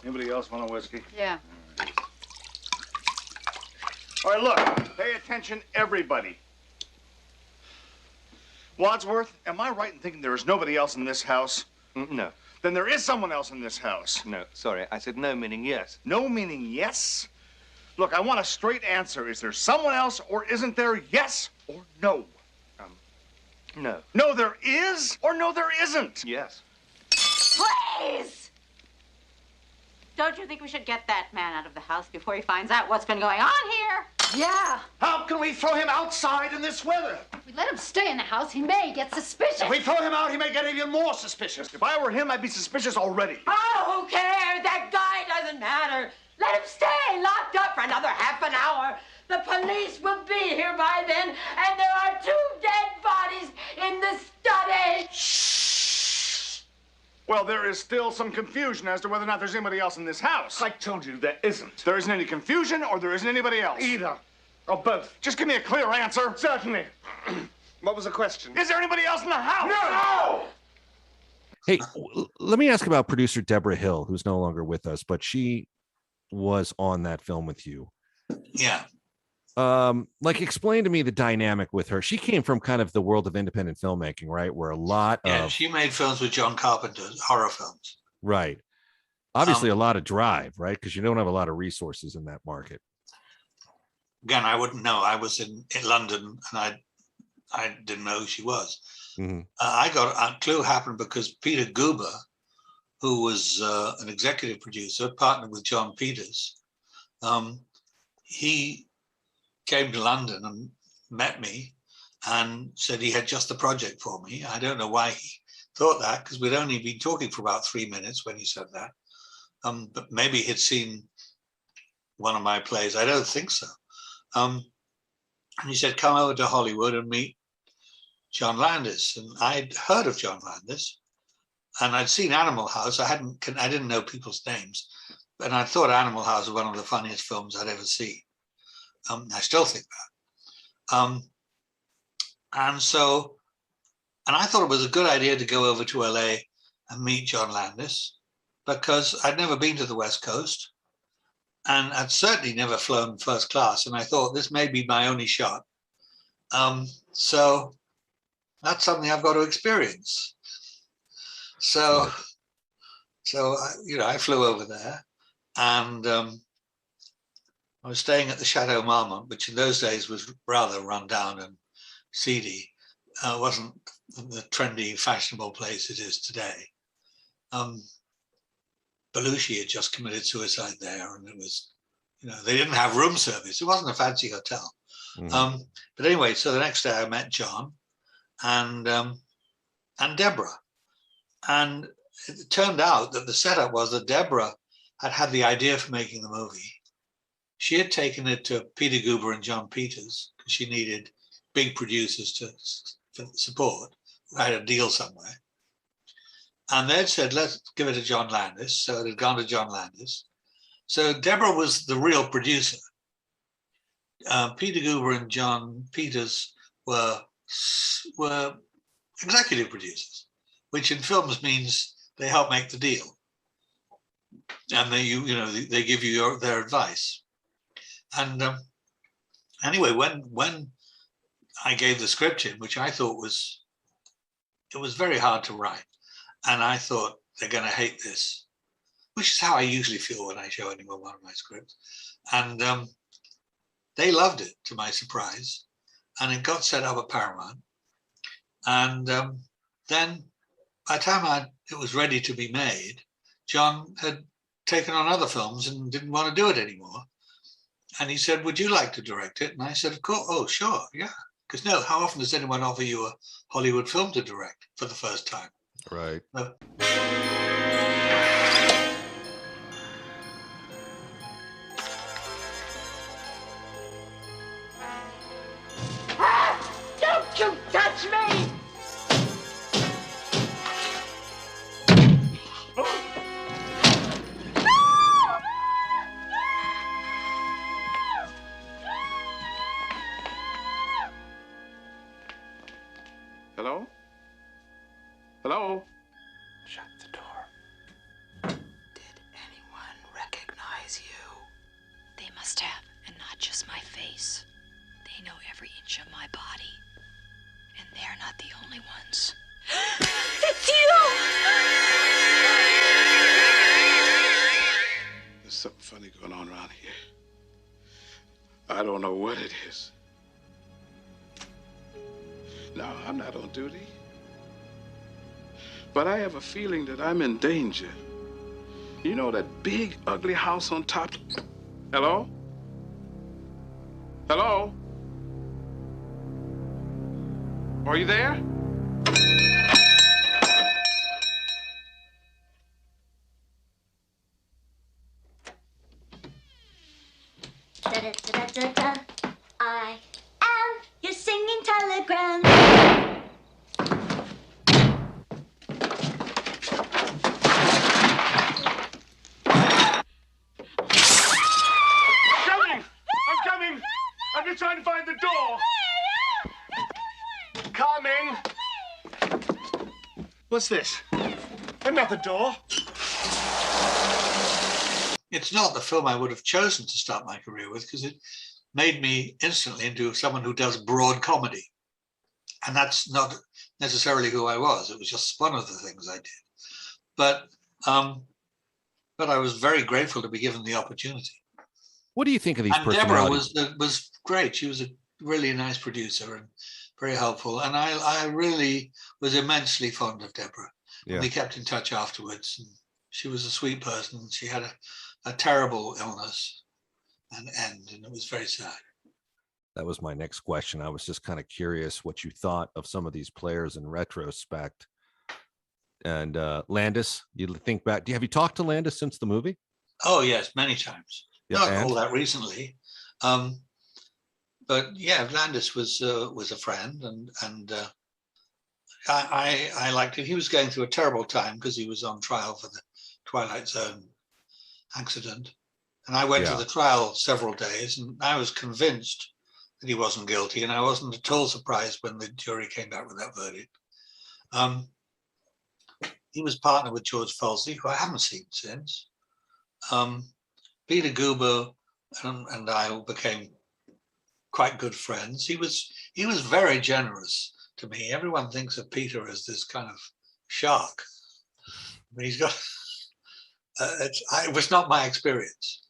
Anybody else want a whiskey? Yeah. All right, look. Pay attention, everybody. Wadsworth, am I right in thinking there is nobody else in this house? No. Then there is someone else in this house. No, sorry. I said no, meaning yes. No meaning yes? Look, I want a straight answer. Is there someone else or isn't there? Yes or no? No. No, there is or no, there isn't? Yes. Please! Don't you think we should get that man out of the house before he finds out what's been going on here? Yeah. How can we throw him outside in this weather? If we let him stay in the house, he may get suspicious. If we throw him out, he may get even more suspicious. If I were him, I'd be suspicious already. Oh, who cares? That guy doesn't matter. Let him stay locked up for another half an hour. The police will be here by then, and there are 2 dead bodies in the study. Shh. Well, there is still some confusion as to whether or not there's anybody else in this house. I told you there isn't. There isn't any confusion or there isn't anybody else? Either. Or both. Just give me a clear answer. Certainly. What was the question? Is there anybody else in the house? No! Hey, let me ask about producer Deborah Hill, who's no longer with us, but she was on that film with you. Yeah. Like, explain to me the dynamic with her. She came from kind of the world of independent filmmaking, right? Where a lot of she made films with John Carpenter, horror films. Right. Obviously a lot of drive, right? Because you don't have a lot of resources in that market. Again, I wouldn't know. I was in London and I didn't know who she was. Mm-hmm. I got a clue happened because Peter Guber, who was an executive producer, partnered with John Peters. He came to London and met me and said he had just the project for me. I don't know why he thought that, because we'd only been talking for about 3 minutes when he said that. But maybe he'd seen one of my plays. I don't think so. And he said, come over to Hollywood and meet John Landis. And I'd heard of John Landis and I'd seen Animal House. I didn't know people's names, and I thought Animal House was one of the funniest films I'd ever seen. I still think that. And I thought it was a good idea to go over to LA and meet John Landis, because I'd never been to the West Coast and I'd certainly never flown first class. And I thought this may be my only shot. So that's something I've got to experience. So I flew over there, and I was staying at the Chateau Marmont, which in those days was rather run down and seedy. Wasn't the trendy, fashionable place it is today. Belushi had just committed suicide there, and it was, they didn't have room service. It wasn't a fancy hotel. Mm. But anyway, so the next day I met John and Deborah. And it turned out that the setup was that Deborah had the idea for making the movie. She had taken it to Peter Guber and John Peters because she needed big producers to support. I had a deal somewhere. And they'd said, let's give it to John Landis. So it had gone to John Landis. So Deborah was the real producer. Peter Guber and John Peters were executive producers, which in films means they help make the deal. And they give you their advice. And anyway, when I gave the script in, which I thought it was very hard to write. And I thought, they're going to hate this, which is how I usually feel when I show anyone one of my scripts. And they loved it, to my surprise. And it got set up at Paramount. And then by the time it was ready to be made, John had taken on other films and didn't want to do it anymore. And he said, would you like to direct it? And I said, of course. Oh, sure. Yeah. Because how often does anyone offer you a Hollywood film to direct for the first time? Right. Don't you touch me! Hello? Hello? Shut the door. the only ones. It's you! There's something funny going on around here. I don't know what it is. No, I'm not on duty. But I have a feeling that I'm in danger. You know that big, ugly house on top? Hello? Hello? Are you there? Da-da-da-da-da. I am your singing telegram. I'm coming! I'm just trying to find the door. Coming! What's this? Another door? It's not the film I would have chosen to start my career with because it made me instantly into someone who does broad comedy. And that's not necessarily who I was. It was just one of the things I did. But I was very grateful to be given the opportunity. What do you think of these And personalities? Deborah was great. She was a really nice producer and very helpful. And I really was immensely fond of Deborah. Yeah. We kept in touch afterwards. And she was a sweet person. She had a terrible illness and it was very sad. That was my next question. I was just kind of curious what you thought of some of these players in retrospect. And Landis, you think back, have you talked to Landis since the movie? Oh, yes, many times. Yeah, Not and? all that recently. But yeah, Landis was a friend and I liked him. He was going through a terrible time because he was on trial for the Twilight Zone accident. And I went to the trial several days and I was convinced that he wasn't guilty. And I wasn't at all surprised when the jury came back with that verdict. He was partnered with George Folsey, who I haven't seen since. Peter Guber and I became quite good friends. He was very generous to me. Everyone thinks of Peter as this kind of shark. But he's got, it was not my experience.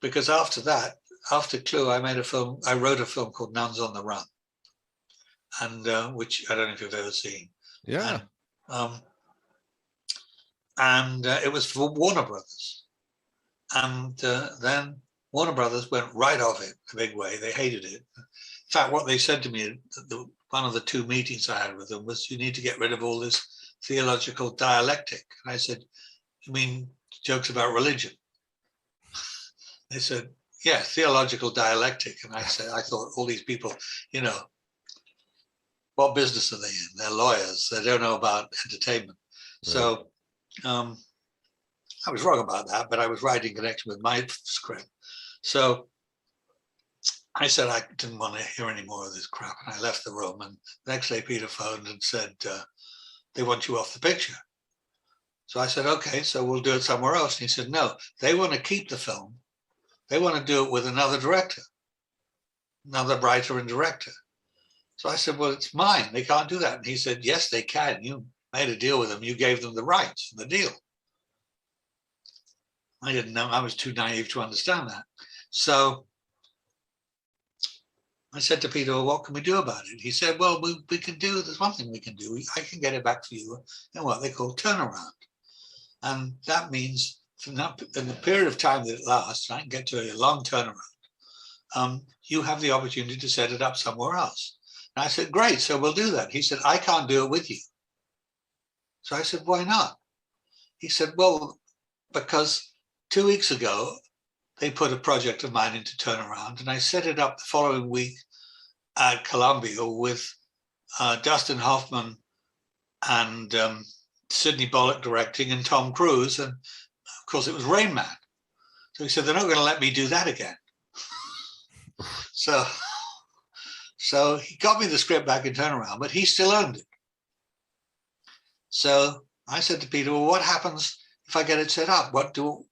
Because after that, after Clue, I wrote a film called Nuns on the Run, and which I don't know if you've ever seen. Yeah. And it was for Warner Brothers. And then Warner Brothers went right off it a big way. They hated it. In fact, what they said to me, one of the two meetings I had with them was, you need to get rid of all this theological dialectic. And I said, you mean jokes about religion? They said, yeah, theological dialectic. And I said, I thought all these people, you know, what business are they in? They're lawyers. They don't know about entertainment. Right. So I was wrong about that, but I was right in connection with my script. So I said I didn't want to hear any more of this crap, and I left the room. And the next day, Peter phoned and said, they want you off the picture. So I said, okay, so we'll do it somewhere else. And he said, no, they want to keep the film. They want to do it with another director, another writer and director. So I said, well, it's mine. They can't do that. And he said, yes, they can. You made a deal with them. You gave them the rights and the deal. I didn't know. I was too naive to understand that. So I said to Peter, well, what can we do about it? He said, well, we can do, there's one thing we can do. I can get it back for you in what they call turnaround. And that means in the period of time that it lasts, I can get to a long turnaround, you have the opportunity to set it up somewhere else. And I said, great, so we'll do that. He said, I can't do it with you. So I said, why not? He said, well, because 2 weeks ago, they put a project of mine into turnaround, and I set it up the following week at Columbia with Dustin Hoffman and Sidney Bullock directing and Tom Cruise. And of course, it was Rain Man. So he said, they're not going to let me do that again. So he got me the script back in turnaround, but he still owned it. So I said to Peter, well, what happens if I get it set up? What will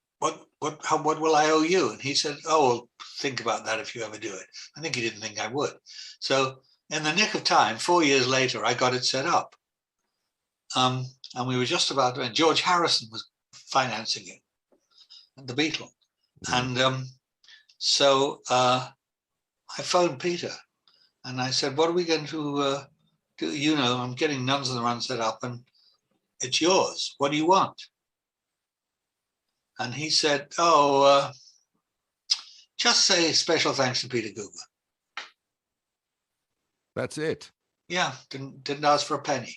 I owe you? And he said, oh, well, think about that if you ever do it. I think he didn't think I would. So in the nick of time, 4 years later, I got it set up. And we were just about to, and George Harrison was financing it, and the Beatles. And so I phoned Peter and I said, what are we going to do? You know, I'm getting Nuns on the Run set up and it's yours. What do you want? And he said, just say special thanks to Peter Guber. That's it. Yeah, didn't ask for a penny.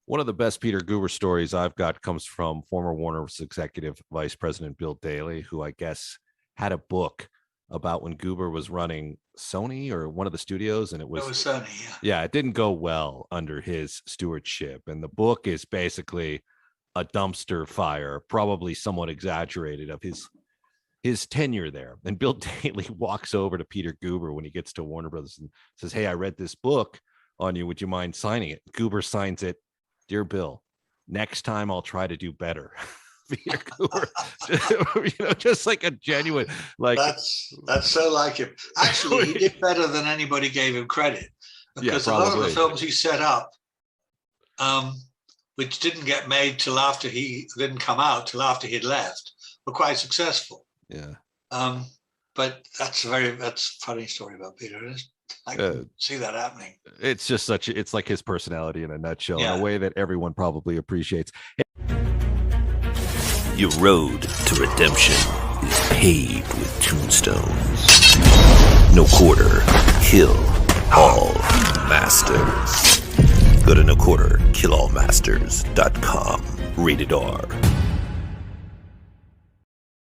One of the best Peter Guber stories I've got comes from former Warner's executive vice president Bill Daley, who I guess had a book about when Guber was running Sony or one of the studios, and it was Sony. Yeah, it didn't go well under his stewardship, and the book is basically a dumpster fire, probably somewhat exaggerated, of his tenure there. And Bill Daley walks over to Peter Guber when he gets to Warner Brothers and says, "Hey, I read this book on you. Would you mind signing it?" Guber signs it. "Dear Bill, next time I'll try to do better." Peter Guber, just like a genuine, like that's so like him. Actually, he did better than anybody gave him credit, because a lot of the films he set up, which didn't get made till after he didn't come out till after he'd left, were quite successful. Yeah. But that's a funny story about Peter. I can see that happening. It's just it's like his personality in a nutshell, in a way that everyone probably appreciates. Your road to redemption is paved with tombstones. No quarter, kill all masters. Go to noquarterkillallmasters.com. Rated R.